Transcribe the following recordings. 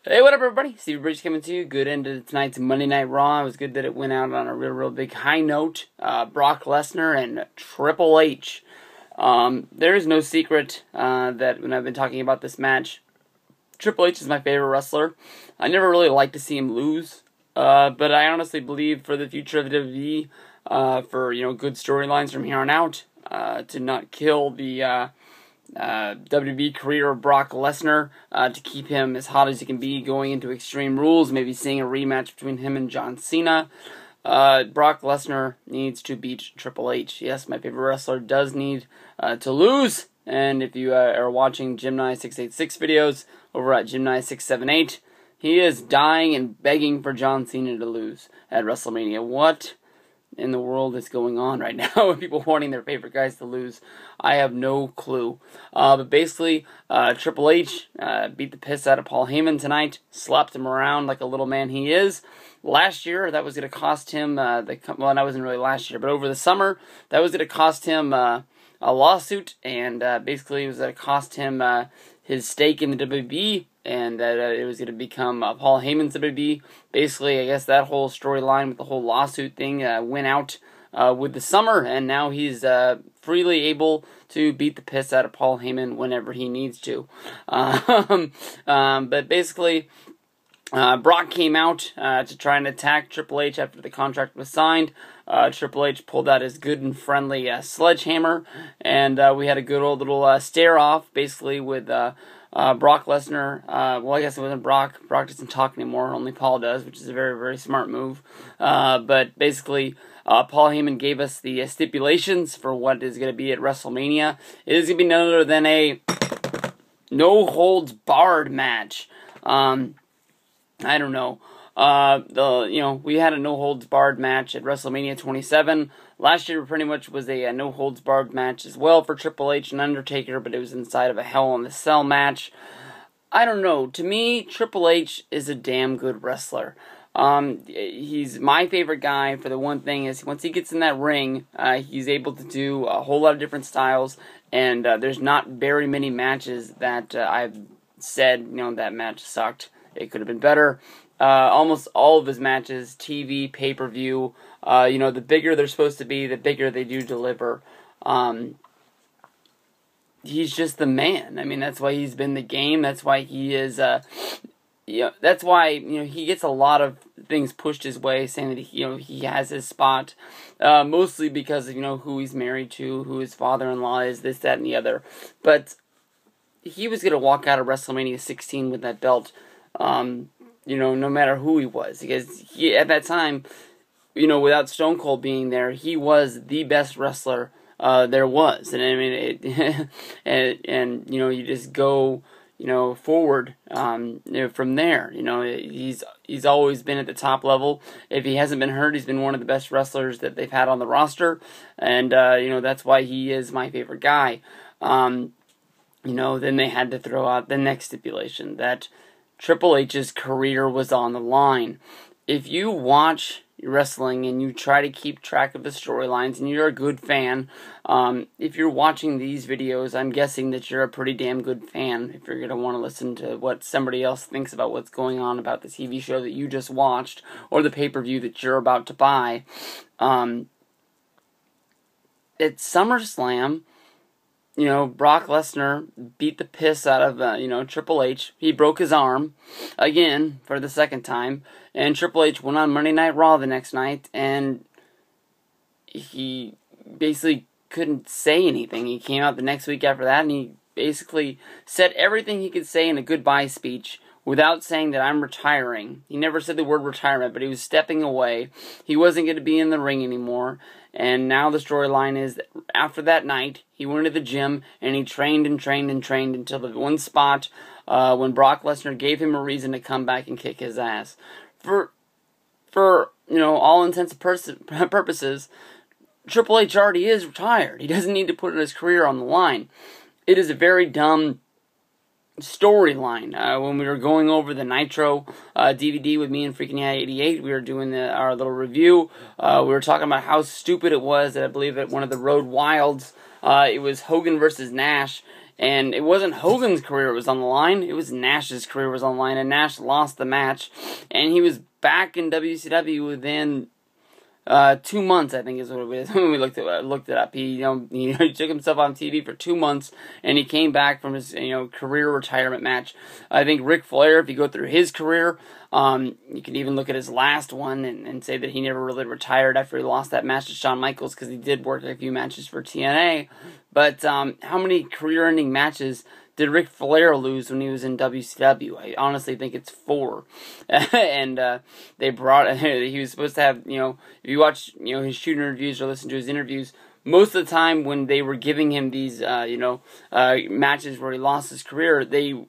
Hey, what up, everybody? Steve Bridge coming to you. Good end to tonight's Monday Night Raw. It was good that it went out on a real big high note. Brock Lesnar and Triple H. There is no secret that when I've been talking about this match, Triple H is my favorite wrestler. I never really like to see him lose, but I honestly believe for the future of the WWE, for good storylines from here on out, to not kill the WWE career of Brock Lesnar, to keep him as hot as he can be going into Extreme Rules, maybe seeing a rematch between him and John Cena. Brock Lesnar needs to beat Triple H. Yes, my favorite wrestler does need to lose, and if you are watching Gemini686 videos over at Gemini678, he is dying and begging for John Cena to lose at WrestleMania. What in the world is going on right now with people wanting their favorite guys to lose? I have no clue. But basically, Triple H beat the piss out of Paul Heyman tonight, slapped him around like a little man he is. Last year, that was going to cost him, well, that wasn't really last year, but over the summer, that was going to cost him a lawsuit, and basically it was going to cost him his stake in the WWE, and that it was going to become Paul Heyman's WWE. Basically, I guess that whole storyline with the whole lawsuit thing went out with the summer, and now he's freely able to beat the piss out of Paul Heyman whenever he needs to. But basically, Brock came out to try and attack Triple H after the contract was signed. Triple H pulled out his good and friendly sledgehammer, and we had a good old little stare-off, basically, with Brock Lesnar. Well, I guess it wasn't Brock. Brock doesn't talk anymore, only Paul does, which is a very smart move. But basically, Paul Heyman gave us the stipulations for what is going to be at WrestleMania. It is going to be none other than a no-holds-barred match. I don't know. We had a no-holds-barred match at WrestleMania 27. Last year pretty much was a no-holds-barred match as well for Triple H and Undertaker, but it was inside of a Hell in a Cell match. I don't know. To me, Triple H is a damn good wrestler. He's my favorite guy for the one thing is once he gets in that ring, he's able to do a whole lot of different styles, and there's not very many matches that I've said, that match sucked. It could have been better. Almost all of his matches, TV, pay-per-view, the bigger they're supposed to be, the bigger they do deliver. He's just the man. I mean, that's why he's been the game. That's why he is, that's why, he gets a lot of things pushed his way, saying that, he has his spot, mostly because of, who he's married to, who his father-in-law is, this, that, and the other. But he was going to walk out of WrestleMania 16 with that belt, no matter who he was, because he, at that time, without Stone Cold being there, he was the best wrestler there was, and I mean, you just go, forward, from there. He's always been at the top level. If he hasn't been hurt, he's been one of the best wrestlers that they've had on the roster, and that's why he is my favorite guy. Then they had to throw out the next stipulation that Triple H's career was on the line. If you watch wrestling and you try to keep track of the storylines and you're a good fan, if you're watching these videos, I'm guessing that you're a pretty damn good fan if you're going to want to listen to what somebody else thinks about what's going on about the TV show that you just watched or the pay-per-view that you're about to buy. At SummerSlam, Brock Lesnar beat the piss out of, Triple H. He broke his arm, again, for the second time, and Triple H went on Monday Night Raw the next night, and he basically couldn't say anything. He came out the next week after that, and he basically said everything he could say in a goodbye speech without saying that I'm retiring. He never said the word retirement, but he was stepping away. He wasn't going to be in the ring anymore. And now the storyline is that after that night, he went to the gym and he trained until the one spot when Brock Lesnar gave him a reason to come back and kick his ass. For all intents and purposes, Triple H already is retired. He doesn't need to put his career on the line. It is a very dumb storyline. When we were going over the Nitro DVD with me and Freaking Yeah 88, we were doing our little review. We were talking about how stupid it was that I believe at one of the Road Wilds, it was Hogan versus Nash, And it wasn't Hogan's career that was on the line, it was Nash's career was on the line, and Nash lost the match, and he was back in WCW within 2 months, I think is what it was when we looked it up. He he took himself on TV for 2 months, and he came back from his career retirement match. I think Ric Flair, if you go through his career, you can even look at his last one and say that he never really retired after he lost that match to Shawn Michaels, because he did work a few matches for TNA. But how many career-ending matches did Ric Flair lose when he was in WCW? I honestly think it's 4. And they brought, he was supposed to have, if you watch, his shoot interviews or listen to his interviews, most of the time when they were giving him these, matches where he lost his career, the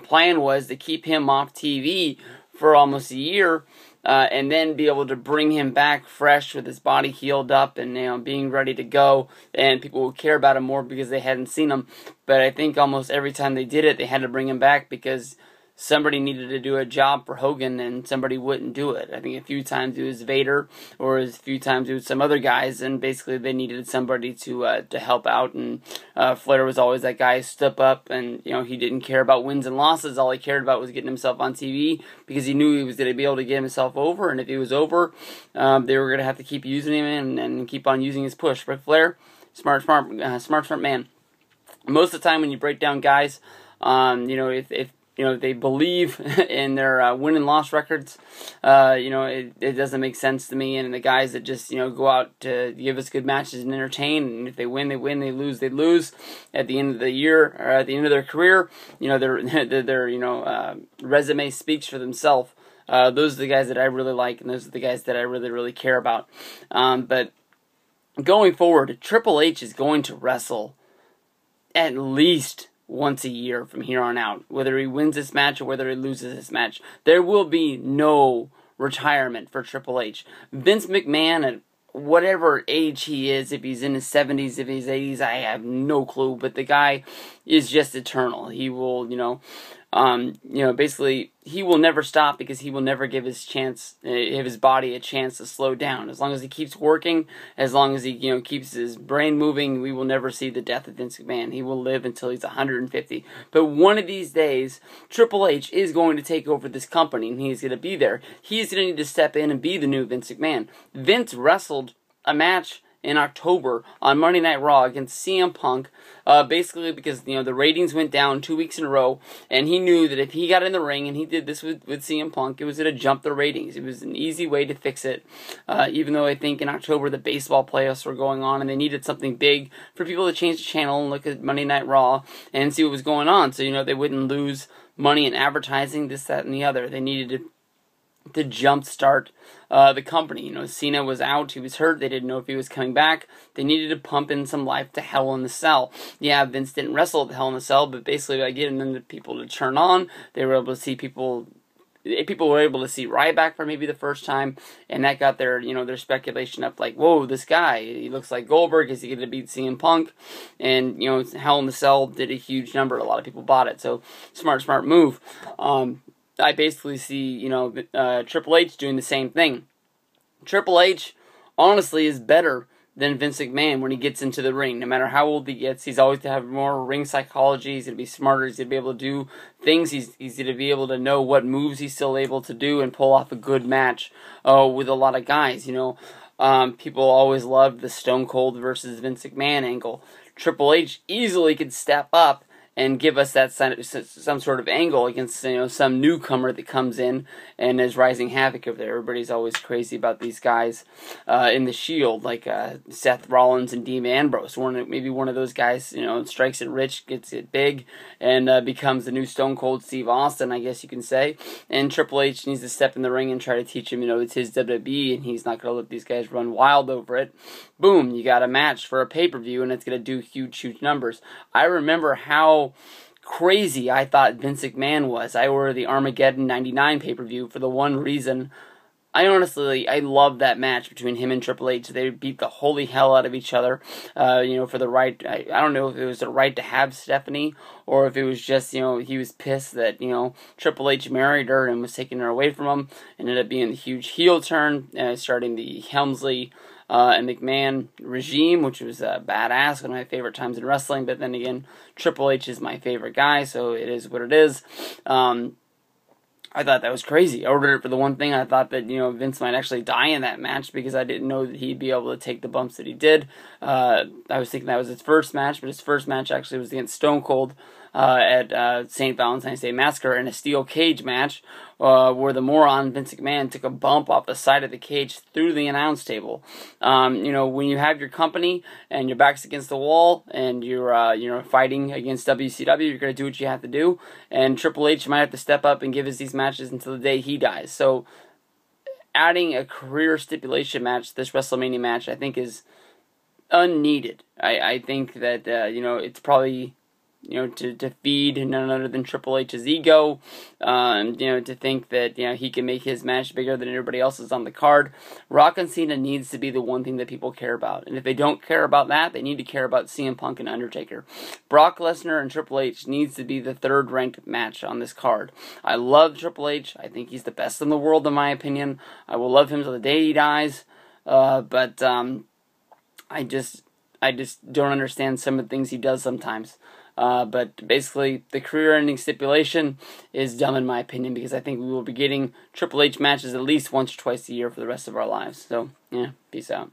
plan was to keep him off TV for almost a year, and then be able to bring him back fresh with his body healed up and being ready to go, and people would care about him more because they hadn't seen him. But I think almost every time they did it, they had to bring him back because somebody needed to do a job for Hogan and somebody wouldn't do it. I think a few times it was Vader, or a few times it was some other guys, and basically they needed somebody to help out. And Flair was always that guy who stood up, and he didn't care about wins and losses. All he cared about was getting himself on TV, because he knew he was going to be able to get himself over, and if he was over, they were going to have to keep using him and keep on using his push. Ric Flair, smart man. Most of the time when you break down guys, if they believe in their win and loss records, it doesn't make sense to me. And the guys that just go out to give us good matches and entertain, and if they win, they win. They lose, they lose. At the end of the year or at the end of their career, their resume speaks for themselves. Those are the guys that I really like, and those are the guys that I really care about. But going forward, Triple H is going to wrestle at least once a year from here on out. Whether he wins this match or whether he loses this match, there will be no retirement for Triple H. Vince McMahon, at whatever age he is, if he's in his 70s, if he's 80s, I have no clue, but the guy is just eternal. He will, basically, he will never stop, because he will never give his body a chance to slow down. As long as he keeps working, as long as he, keeps his brain moving, we will never see the death of Vince McMahon. He will live until he's 150. But one of these days, Triple H is going to take over this company, and he's going to be there. He's going to need to step in and be the new Vince McMahon. Vince wrestled a match in October on Monday Night Raw against CM Punk, basically because the ratings went down 2 weeks in a row, and he knew that if he got in the ring and he did this with CM Punk, it was going to jump the ratings. It was an easy way to fix it, even though I think in October the baseball playoffs were going on, and they needed something big for people to change the channel and look at Monday Night Raw and see what was going on, so they wouldn't lose money in advertising, this, that, and the other. They needed to jumpstart the company. Cena was out, he was hurt, they didn't know if he was coming back. They needed to pump in some life to Hell in the Cell. Yeah, Vince didn't wrestle at the Hell in the Cell, but basically by getting them to people to turn on, they were able to see people were able to see Ryback for maybe the first time, and that got their their speculation up, like, whoa, this guy, he looks like Goldberg, is he going to beat CM Punk? And Hell in the Cell did a huge number, a lot of people bought it, so smart move. I basically see, Triple H doing the same thing. Triple H, honestly, is better than Vince McMahon when he gets into the ring. No matter how old he gets, he's always to have more ring psychology. He's going to be smarter. He's going to be able to do things. He's going to be able to know what moves he's still able to do and pull off a good match with a lot of guys. People always loved the Stone Cold versus Vince McMahon angle. Triple H easily could step up and give us that some sort of angle against some newcomer that comes in and is raising havoc over there. Everybody's always crazy about these guys in the Shield, like Seth Rollins and Dean Ambrose. Maybe one of those guys, strikes it rich, gets it big, and becomes the new Stone Cold Steve Austin, I guess you can say. And Triple H needs to step in the ring and try to teach him, it's his WWE, and he's not going to let these guys run wild over it. Boom, you got a match for a pay-per-view, and it's going to do huge numbers. I remember how crazy I thought Vince McMahon was. I ordered the Armageddon 99 pay-per-view for the one reason. I love that match between him and Triple H. They beat the holy hell out of each other, for the right. I don't know if it was the right to have Stephanie, or if it was just, he was pissed that, Triple H married her and was taking her away from him. It ended up being a huge heel turn, starting the Helmsley and McMahon regime, which was badass, one of my favorite times in wrestling. But then again, Triple H is my favorite guy, so it is what it is. I thought that was crazy. I ordered it for the one thing. I thought that, Vince might actually die in that match because I didn't know that he'd be able to take the bumps that he did. I was thinking that was his first match, but his first match actually was against Stone Cold at St. Valentine's Day Massacre in a steel cage match where the moron Vince McMahon took a bump off the side of the cage through the announce table. When you have your company and your back's against the wall and you're fighting against WCW, you're going to do what you have to do. And Triple H might have to step up and give us these matches until the day he dies. So adding a career stipulation match, this WrestleMania match, I think is unneeded. I think that, it's probably, to feed none other than Triple H's ego, to think that, he can make his match bigger than everybody else's on the card. Rock and Cena needs to be the one thing that people care about. And if they don't care about that, they need to care about CM Punk and Undertaker. Brock Lesnar and Triple H needs to be the third-ranked match on this card. I love Triple H. I think he's the best in the world, in my opinion. I will love him till the day he dies. But I just don't understand some of the things he does sometimes. But basically, the career-ending stipulation is dumb in my opinion because I think we will be getting Triple H matches at least once or twice a year for the rest of our lives. So, yeah, peace out.